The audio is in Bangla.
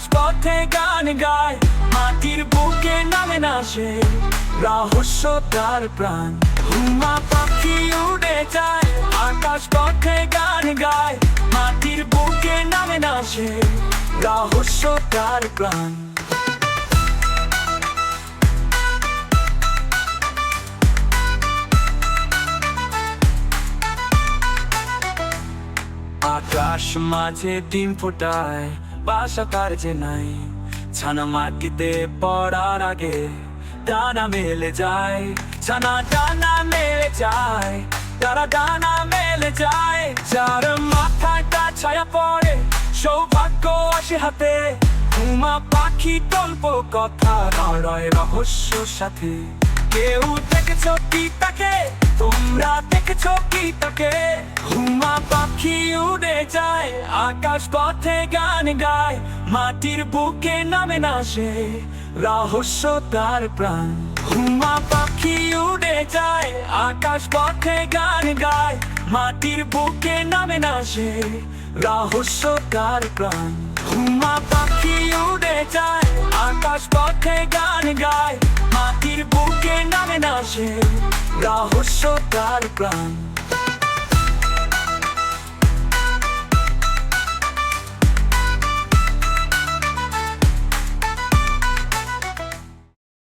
আকাশ পথে গান গায়, মাটির বুকে নামে না সে, রহস্য তার প্রাণ। হুমা পাখি উড়ে যায়, আকাশ পথে গান গায়, মাটির বুকে নামে না সে, রহস্য তার প্রাণ। আকাশ মাঝে ডিম ফোটায়, বাসা তার যে নাই, ছানা মাটিতে পড়ার আগে ডানা মেলে যায়। ছানা ডানা মেলে যায়, তারা ডানা মেলে যায়। যার মাথায় তার ছায়া পড়ে, সৌভাগ্য আসে হাতে। হুমা পাখি গল্প কথা নড়য় রহস্য সাথে। কেউ দেখেছ কি তাকে, তোমরা দেখেছ কি তাকে? হুমা পাখি উড়ে যায়, আকাশ পথে গান গায়, মাটির বুকে নামে না সে, রহস্য তার প্রাণ। হুমা পাখি উড়ে যায়, আকাশ পথে গান গায়, মাটির বুকে নামে না সে, রহস্য তার প্রাণ। হুমা পাখি উড়ে যায়, আকাশ পথে গান গায়, মাটির বুকে নামে না সে, রহস্য তার প্রাণ।